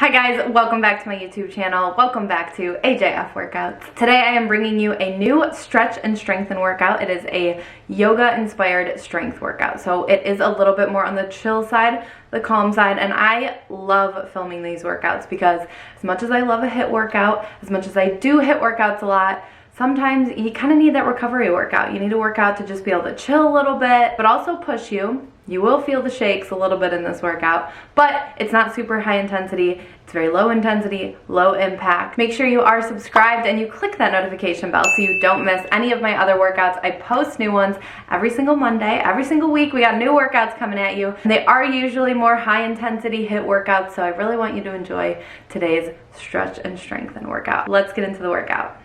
Hi guys, welcome back to my YouTube channel. Welcome back to AJF Workouts. Today I am bringing you a new stretch and strengthen workout. It is a yoga inspired strength workout. So it is a little bit more on the chill side, the calm side, and I love filming these workouts because as much as I love a HIIT workout, as much as I do HIIT workouts a lot, sometimes you kind of need that recovery workout. You need a workout to just be able to chill a little bit, but also push you. You will feel the shakes a little bit in this workout, but it's not super high intensity. It's very low intensity, low impact. Make sure you are subscribed and you click that notification bell so you don't miss any of my other workouts. I post new ones every single Monday. Every single week we got new workouts coming at you. They are usually more high intensity HIIT workouts, so I really want you to enjoy today's stretch and strengthen workout. Let's get into the workout.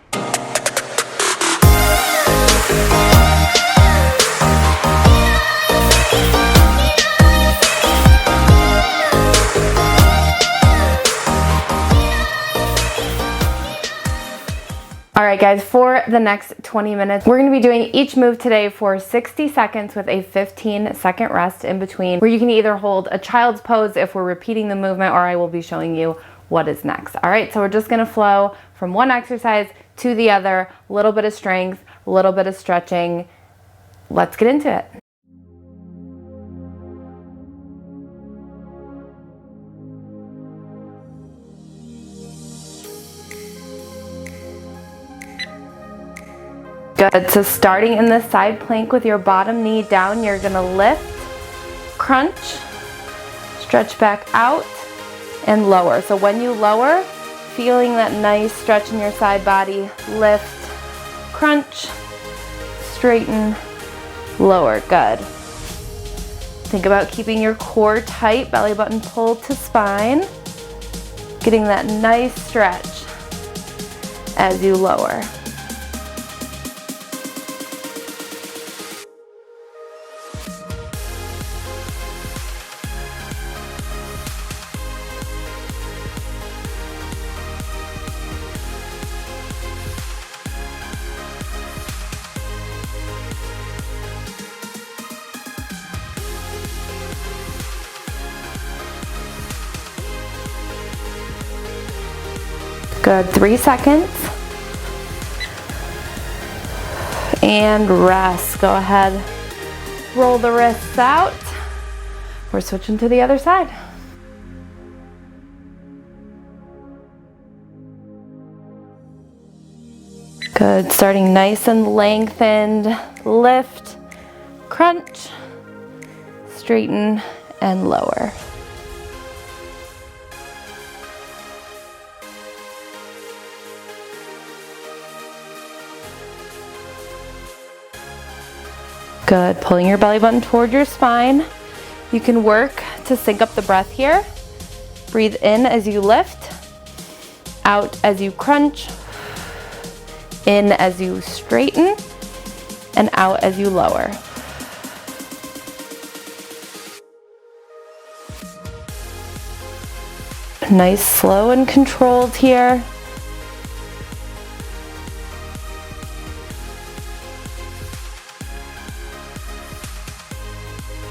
Alright guys, for the next 20 minutes, we're going to be doing each move today for 60 seconds with a 15-second rest in between, where you can either hold a child's pose if we're repeating the movement, or I will be showing you what is next. Alright, so we're just going to flow from one exercise to the other, a little bit of strength, a little bit of stretching. Let's get into it. Good, so starting in the side plank with your bottom knee down, you're gonna lift, crunch, stretch back out, and lower. So when you lower, feeling that nice stretch in your side body, lift, crunch, straighten, lower, good. Think about keeping your core tight, belly button pulled to spine, getting that nice stretch as you lower. Good, 3 seconds. And rest, go ahead. Roll the wrists out. We're switching to the other side. Good, starting nice and lengthened. Lift, crunch, straighten, and lower. Good, pulling your belly button toward your spine. You can work to sync up the breath here. Breathe in as you lift, out as you crunch, in as you straighten, and out as you lower. Nice, slow and controlled here.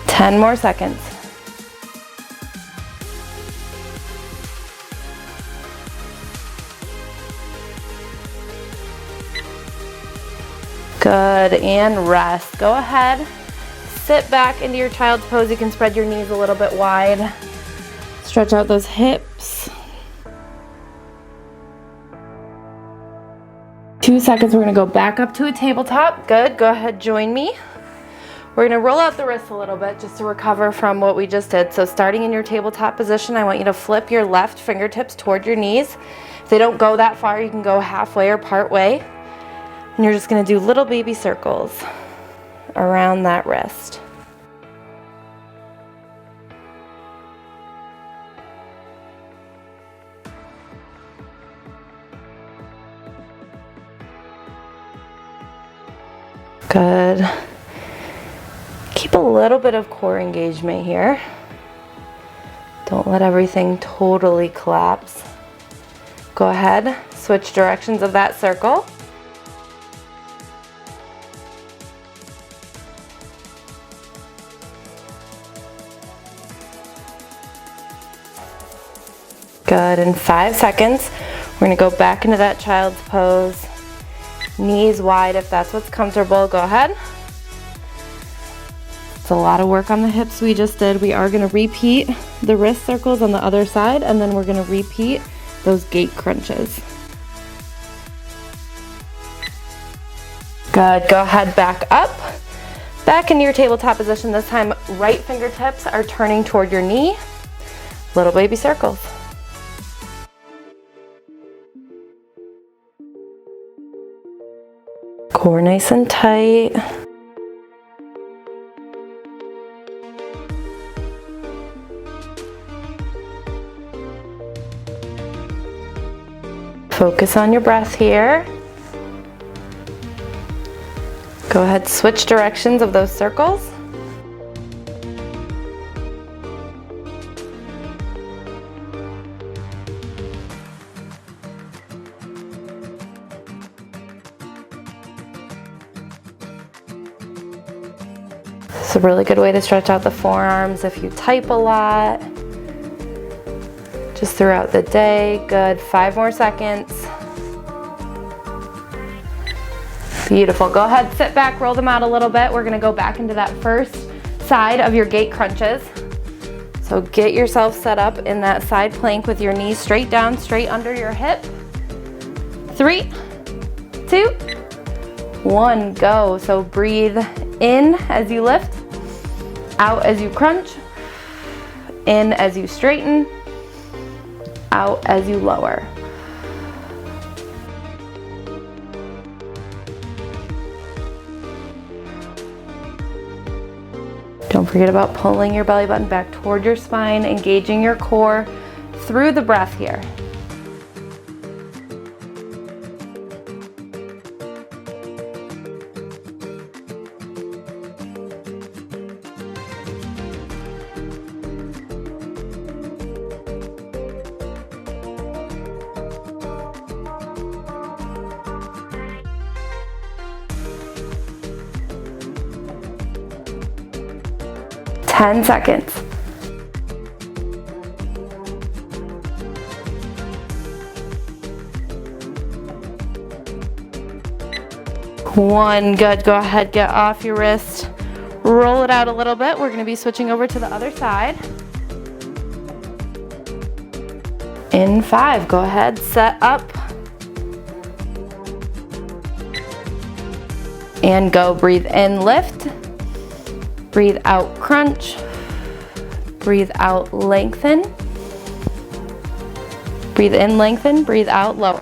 10 more seconds. Good, and rest. Go ahead, sit back into your child's pose. You can spread your knees a little bit wide. Stretch out those hips. 2 seconds, we're gonna go back up to a tabletop. Good, go ahead, join me. We're gonna roll out the wrists a little bit just to recover from what we just did. So starting in your tabletop position, I want you to flip your left fingertips toward your knees. If they don't go that far, you can go halfway or part way. And you're just gonna do little baby circles around that wrist. Good. Keep a little bit of core engagement here. Don't let everything totally collapse. Go ahead, switch directions of that circle. Good, in 5 seconds, we're gonna go back into that child's pose. Knees wide if that's what's comfortable, go ahead. It's a lot of work on the hips we just did. We are gonna repeat the wrist circles on the other side, and then we're gonna repeat those gate crunches. Good, go ahead, back up. Back into your tabletop position. This time, right fingertips are turning toward your knee. Little baby circles. Core nice and tight. Focus on your breath here. Go ahead, switch directions of those circles. It's a really good way to stretch out the forearms if you type a lot. Just throughout the day. Good, 5 more seconds. Beautiful, go ahead, sit back, roll them out a little bit. We're gonna go back into that first side of your gate crunches. So get yourself set up in that side plank with your knees straight down, straight under your hip. 3, 2, 1, go. So breathe in as you lift, out as you crunch, in as you straighten, out as you lower. Don't forget about pulling your belly button back toward your spine, engaging your core through the breath here. Ten seconds. One, good, go ahead, get off your wrist, roll it out a little bit. We're gonna be switching over to the other side. In 5, go ahead, set up. And go, breathe in, lift. Breathe out, crunch. Breathe out, lengthen. Breathe in, lengthen. Breathe out, lower.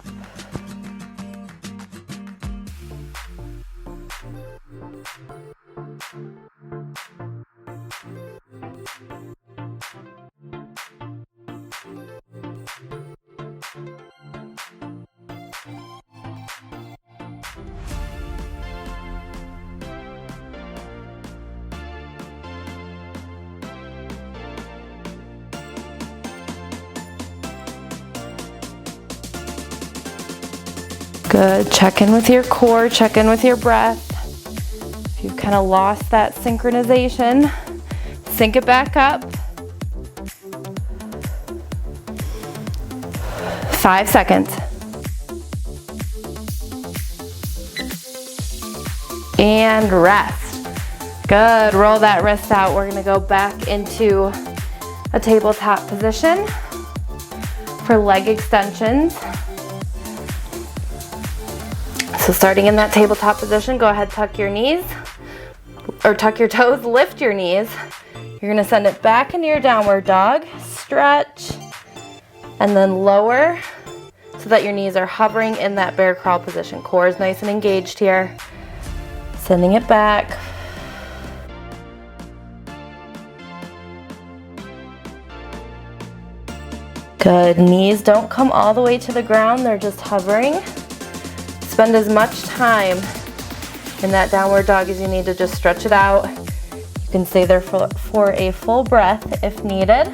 Good, check in with your core, check in with your breath. If you've kind of lost that synchronization, sync it back up. 5 seconds. And rest. Good, roll that wrist out. We're gonna go back into a tabletop position for leg extensions. So starting in that tabletop position, go ahead, tuck your knees, or tuck your toes, lift your knees. You're gonna send it back into your downward dog, stretch, and then lower so that your knees are hovering in that bear crawl position. Core is nice and engaged here. Sending it back. Good, knees don't come all the way to the ground, they're just hovering. Spend as much time in that downward dog as you need to just stretch it out. You can stay there for a full breath if needed.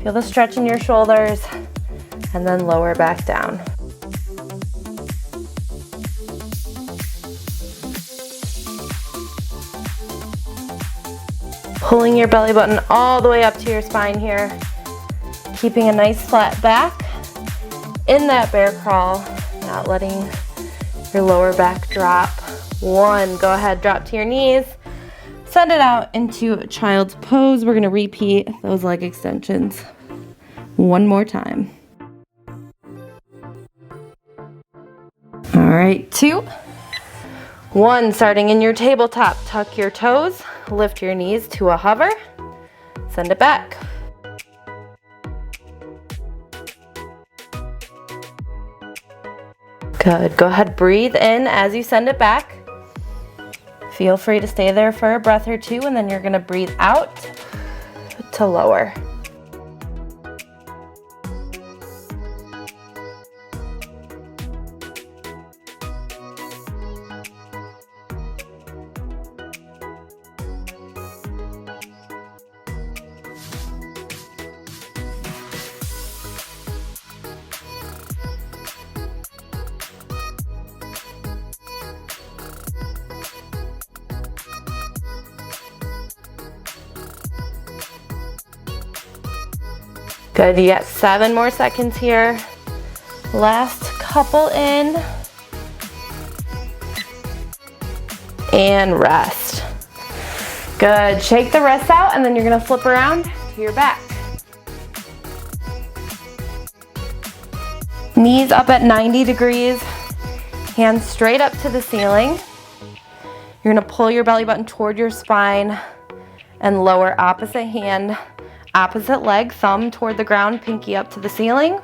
Feel the stretch in your shoulders and then lower back down. Pulling your belly button all the way up to your spine here. keeping a nice flat back in that bear crawl, not letting your lower back drop. 1, go ahead, drop to your knees. Send it out into child's pose. We're gonna repeat those leg extensions one more time. All right, 2, 1, starting in your tabletop, tuck your toes, lift your knees to a hover, send it back. Good, go ahead, breathe in as you send it back. Feel free to stay there for a breath or two, and then you're gonna breathe out to lower. Good, you got 7 more seconds here. Last couple in. And rest. Good, shake the wrists out and then you're gonna flip around to your back. Knees up at 90 degrees, hands straight up to the ceiling. You're gonna pull your belly button toward your spine and lower opposite hand, opposite leg, thumb toward the ground, pinky up to the ceiling,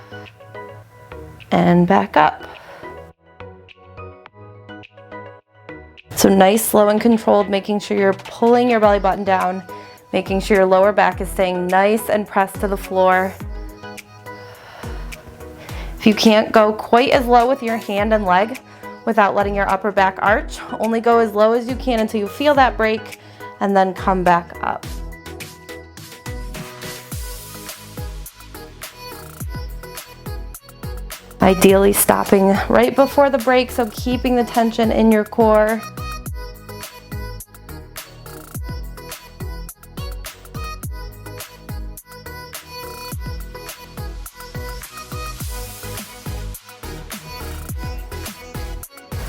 and back up. So nice, slow and controlled, making sure you're pulling your belly button down, making sure your lower back is staying nice and pressed to the floor. If you can't go quite as low with your hand and leg without letting your upper back arch, only go as low as you can until you feel that break, and then come back up. Ideally stopping right before the break, so keeping the tension in your core.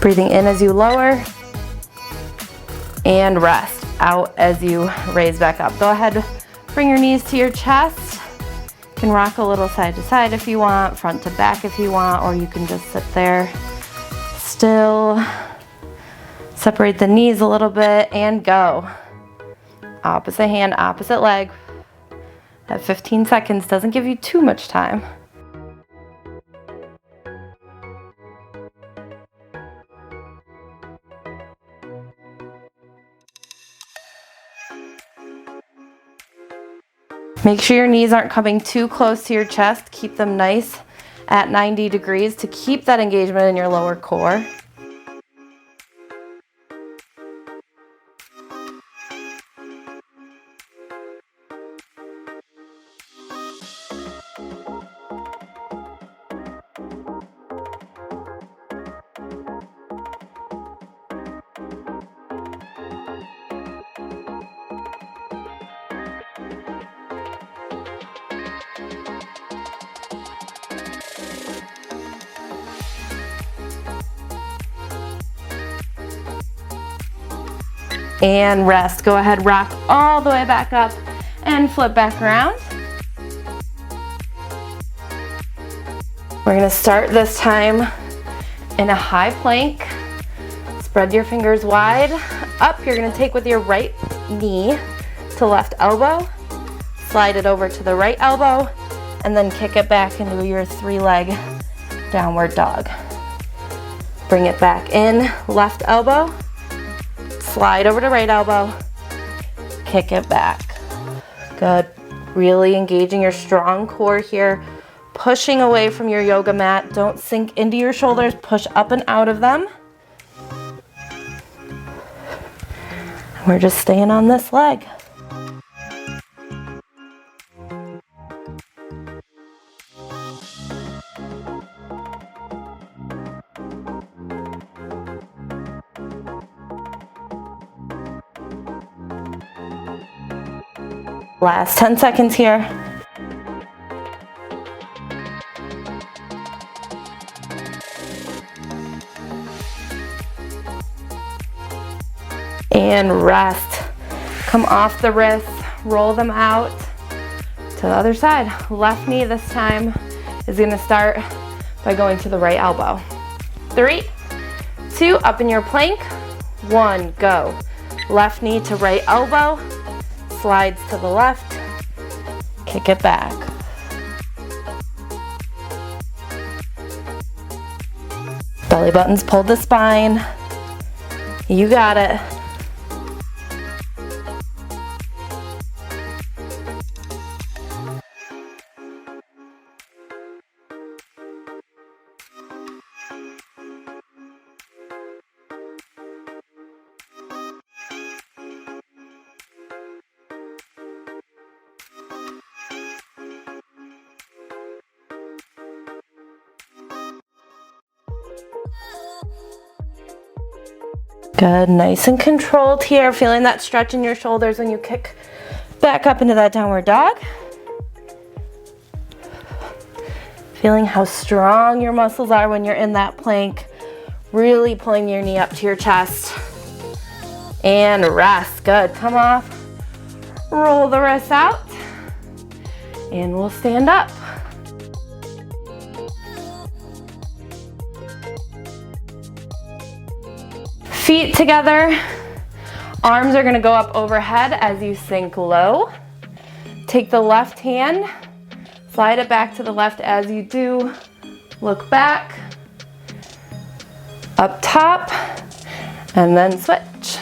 Breathing in as you lower, and rest out as you raise back up. Go ahead, bring your knees to your chest. You can rock a little side to side if you want, front to back if you want, or you can just sit there still. Separate the knees a little bit and go. Opposite hand, opposite leg. That 15 seconds doesn't give you too much time. Make sure your knees aren't coming too close to your chest. Keep them nice at 90 degrees to keep that engagement in your lower core. And rest. Go ahead, rock all the way back up and flip back around. We're gonna start this time in a high plank. Spread your fingers wide. Up, you're gonna take with your right knee to left elbow, slide it over to the right elbow, and then kick it back into your 3-leg downward dog. Bring it back in, left elbow, slide over to right elbow, kick it back. Good. Really engaging your strong core here, pushing away from your yoga mat. Don't sink into your shoulders, push up and out of them. We're just staying on this leg. Last 10 seconds here. and rest. Come off the wrists, roll them out to the other side. Left knee this time is gonna start by going to the right elbow. 3, 2, up in your plank. 1, go. Left knee to right elbow, slides to the left, kick it back. Belly buttons pulled the spine. You got it. Good, nice and controlled here. Feeling that stretch in your shoulders when you kick back up into that downward dog. Feeling how strong your muscles are when you're in that plank. Really pulling your knee up to your chest. And rest, good. Come off, roll the wrists out, and we'll stand up. Feet together, arms are gonna go up overhead as you sink low. Take the left hand, slide it back to the left as you do. Look back, up top, and then switch.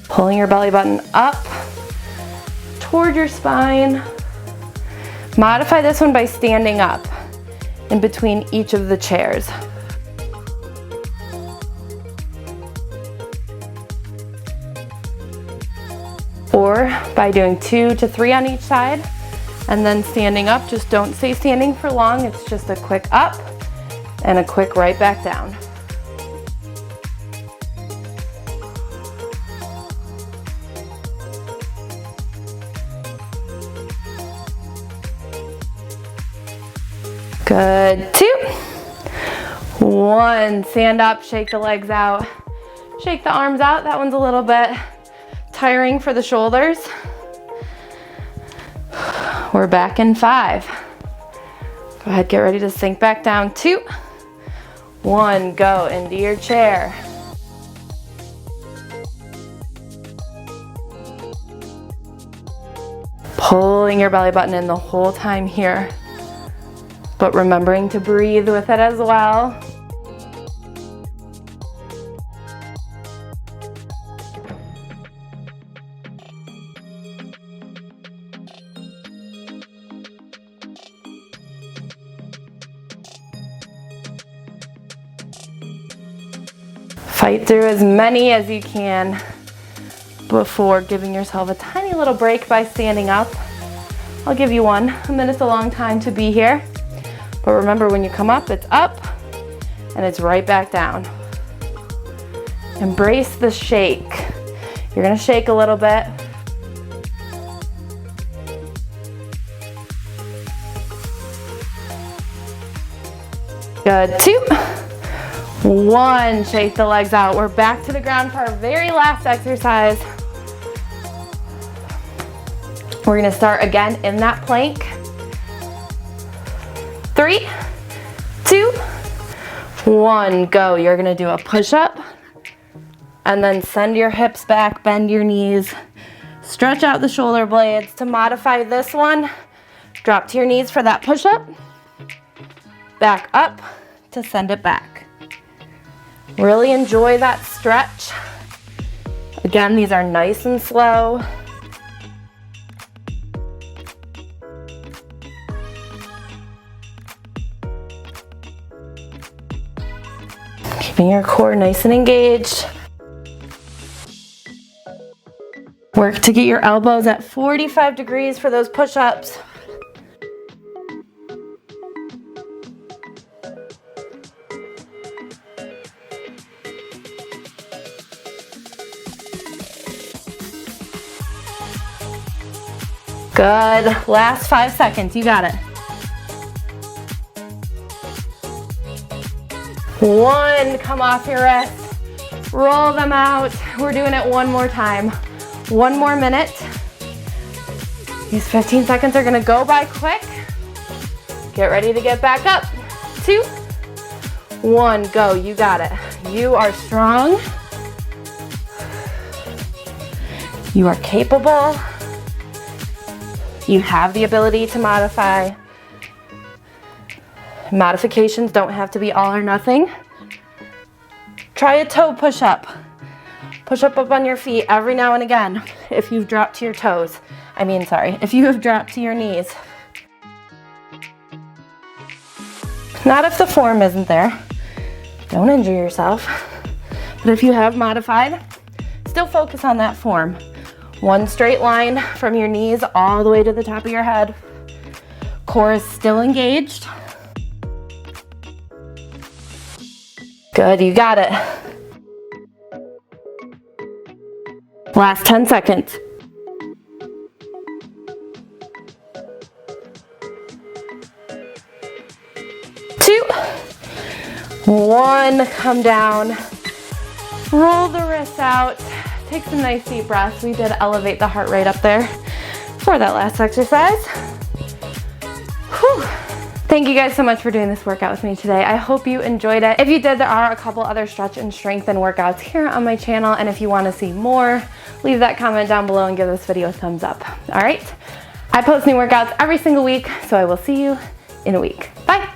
Pulling your belly button up toward your spine. Modify this one by standing up in between each of the chairs. Or by doing 2 to 3 on each side and then standing up. Just don't stay standing for long. It's just a quick up and a quick right back down. Good, 2, 1, stand up, shake the legs out, shake the arms out. That one's a little bit tiring for the shoulders. We're back in 5. Go ahead, get ready to sink back down. 2, 1, go into your chair. Pulling your belly button in the whole time here, but remembering to breathe with it as well. Fight through as many as you can before giving yourself a tiny little break by standing up. I'll give you 1. A minute's a long time to be here. But remember, when you come up, it's up and it's right back down. Embrace the shake. You're gonna shake a little bit. Good, 2, 1, shake the legs out. We're back to the ground for our very last exercise. We're gonna start again in that plank. 3, 2, 1, go. You're gonna do a push-up and then send your hips back, bend your knees, stretch out the shoulder blades. To modify this one, drop to your knees for that push-up, back up to send it back. Really enjoy that stretch. Again, these are nice and slow. Keeping your core nice and engaged. Work to get your elbows at 45 degrees for those push-ups. Good. Last 5 seconds. You got it. 1, come off your rest. Roll them out. We're doing it one more time. 1 more minute. These 15 seconds are gonna go by quick. Get ready to get back up. 2, 1, go, you got it. You are strong. You are capable. You have the ability to modify. Modifications don't have to be all or nothing. Try a toe push-up. Push up on your feet every now and again if you've dropped to your toes. If you have dropped to your knees. Not if the form isn't there. Don't injure yourself. But if you have modified, still focus on that form. 1 straight line from your knees all the way to the top of your head. Core is still engaged. Good, you got it. Last 10 seconds. 2, 1, come down. Roll the wrists out. Take some nice deep breaths. We did elevate the heart rate up there for that last exercise. Whew. Thank you guys so much for doing this workout with me today. I hope you enjoyed it. If you did, there are a couple other stretch and strengthen workouts here on my channel, and if you want to see more, leave that comment down below and give this video a thumbs up. All right? I post new workouts every single week, so I will see you in a week. Bye.